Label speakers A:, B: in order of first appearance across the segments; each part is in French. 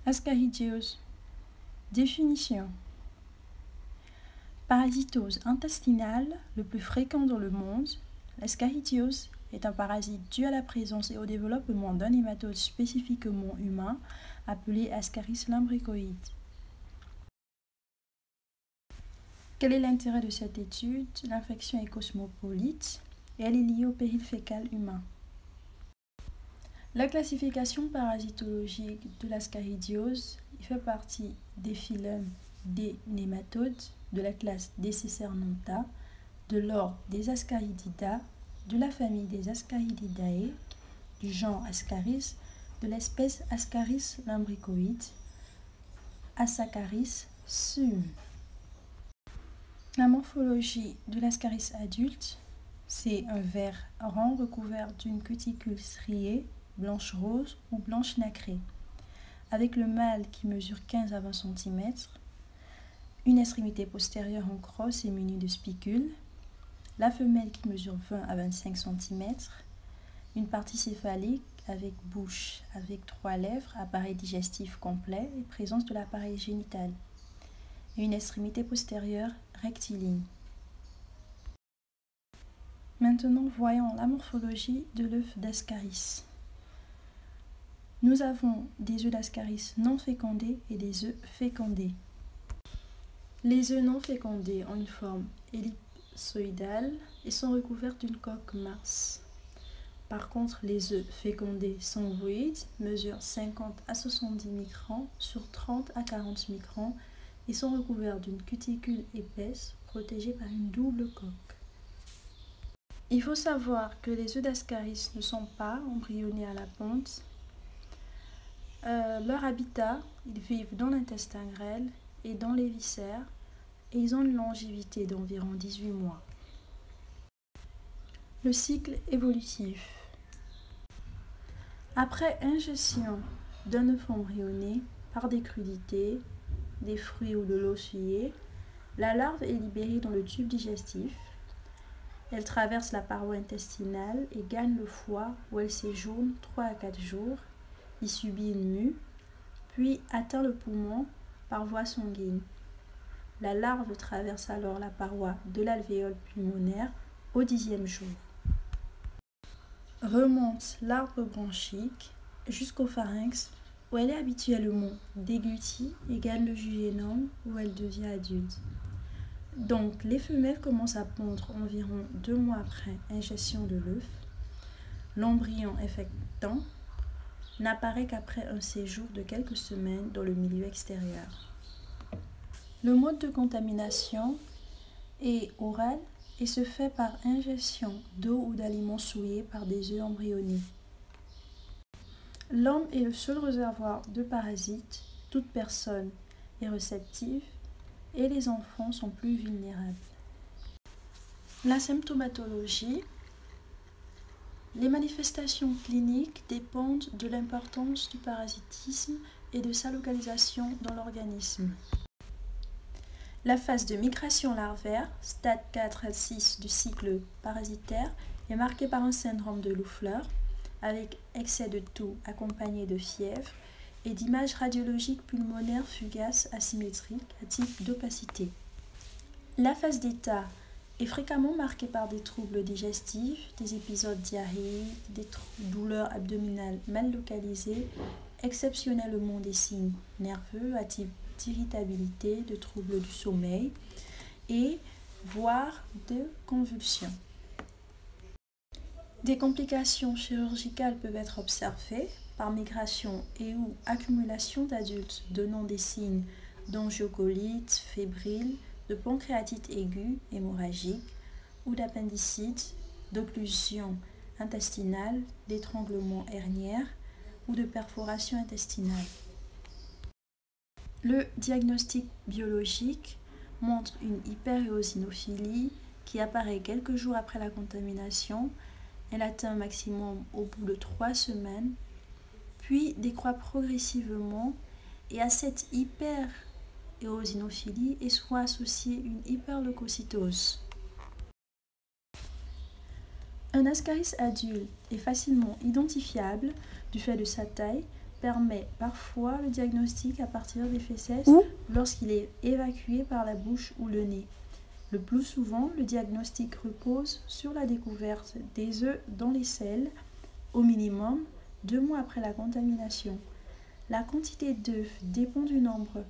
A: Ascaridiose. Définition. Parasitose intestinale le plus fréquent dans le monde, l'ascaridiose est un parasite dû à la présence et au développement d'un nématode spécifiquement humain appelé Ascaris lumbricoides. Quel est l'intérêt de cette étude? L'infection est cosmopolite et elle est liée au péril fécal humain. La classification parasitologique de l'ascaridiose fait partie des phylums des nématodes, de la classe Dececernenta, de l'ordre des Ascaridida, de la famille des Ascarididae, du genre Ascaris, de l'espèce Ascaris lumbricoides, Ascaris sum. La morphologie de l'Ascaris adulte, c'est un ver rond recouvert d'une cuticule striée, blanche-rose ou blanche nacrée, avec le mâle qui mesure 15 à 20 cm, une extrémité postérieure en crosse et munie de spicules, la femelle qui mesure 20 à 25 cm, une partie céphalique avec bouche avec 3 lèvres, appareil digestif complet et présence de l'appareil génital, et une extrémité postérieure rectiligne. Maintenant, voyons la morphologie de l'œuf d'Ascaris. Nous avons des œufs d'Ascaris non fécondés et des œufs fécondés. Les œufs non fécondés ont une forme ellipsoïdale et sont recouverts d'une coque mince. Par contre, les œufs fécondés sont ovoïdes, mesurent 50 à 70 microns sur 30 à 40 microns et sont recouverts d'une cuticule épaisse protégée par une double coque. Il faut savoir que les œufs d'Ascaris ne sont pas embryonnés à la ponte. Leur habitat, ils vivent dans l'intestin grêle et dans les viscères et ils ont une longévité d'environ 18 mois. Le cycle évolutif. Après ingestion d'un œuf embryonné par des crudités, des fruits ou de l'eau souillée, la larve est libérée dans le tube digestif. Elle traverse la paroi intestinale et gagne le foie où elle séjourne 3 à 4 jours, y subit une mue, puis atteint le poumon par voie sanguine. La larve traverse alors la paroi de l'alvéole pulmonaire au 10e jour. Remonte l'arbre bronchique jusqu'au pharynx où elle est habituellement déglutie et gagne le jugénome où elle devient adulte. Donc les femelles commencent à pondre environ 2 mois après ingestion de l'œuf. L'embryon effectant n'apparaît qu'après un séjour de quelques semaines dans le milieu extérieur. Le mode de contamination est oral et se fait par ingestion d'eau ou d'aliments souillés par des œufs embryonnés. L'homme est le seul réservoir de parasites, toute personne est réceptive et les enfants sont plus vulnérables. La symptomatologie. Les manifestations cliniques dépendent de l'importance du parasitisme et de sa localisation dans l'organisme. La phase de migration larvaire, stade 4 à 6 du cycle parasitaire, est marquée par un syndrome de Loeffler, avec excès de toux accompagné de fièvre et d'images radiologiques pulmonaires fugaces asymétriques à type d'opacité. La phase d'état est fréquemment marquée par des troubles digestifs, des épisodes diarrhéiques, des douleurs abdominales mal localisées, exceptionnellement des signes nerveux à type d'irritabilité, de troubles du sommeil et voire de convulsions. Des complications chirurgicales peuvent être observées par migration et ou accumulation d'adultes donnant des signes d'angiocolite fébrile, de pancréatite aiguë hémorragique ou d'appendicite, d'occlusion intestinale, d'étranglement herniaire ou de perforation intestinale. Le diagnostic biologique montre une hyperéosinophilie qui apparaît quelques jours après la contamination. Elle atteint un maximum au bout de 3 semaines, puis décroît progressivement et à cette hyperéosinophilie est souvent associée une hyperleucocytose. Un Ascaris adulte est facilement identifiable du fait de sa taille permet parfois le diagnostic à partir des fesses
B: Ou
A: lorsqu'il est évacué par la bouche ou le nez. Le plus souvent, le diagnostic repose sur la découverte des œufs dans les selles, au minimum 2 mois après la contamination. La quantité d'œufs dépend du nombre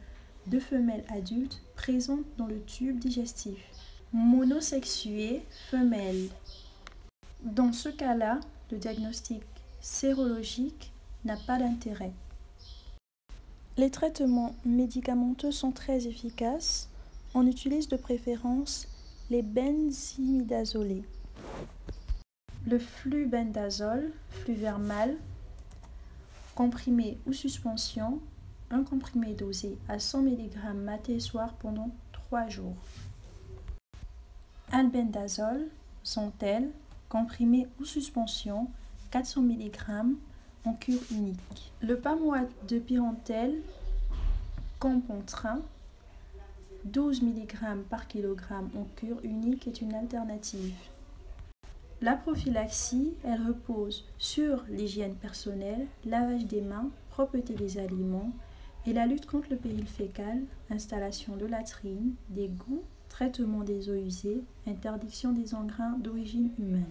A: de femelles adultes présentes dans le tube digestif. Monosexuée femelle. Dans ce cas-là, le diagnostic sérologique n'a pas d'intérêt. Les traitements médicamenteux sont très efficaces. On utilise de préférence les benzimidazolés. Le flubendazole, fluvermal, comprimé ou suspension, un comprimé dosé à 100 mg matin et soir pendant 3 jours. Albendazole, Zontel, comprimé ou suspension, 400 mg en cure unique. Le pamoate de Pyrantel, Compontrin, 12 mg par kg en cure unique est une alternative. La prophylaxie, elle repose sur l'hygiène personnelle, lavage des mains, propreté des aliments et la lutte contre le péril fécal, installation de latrines, d'égouts, traitement des eaux usées, interdiction des engrais d'origine humaine.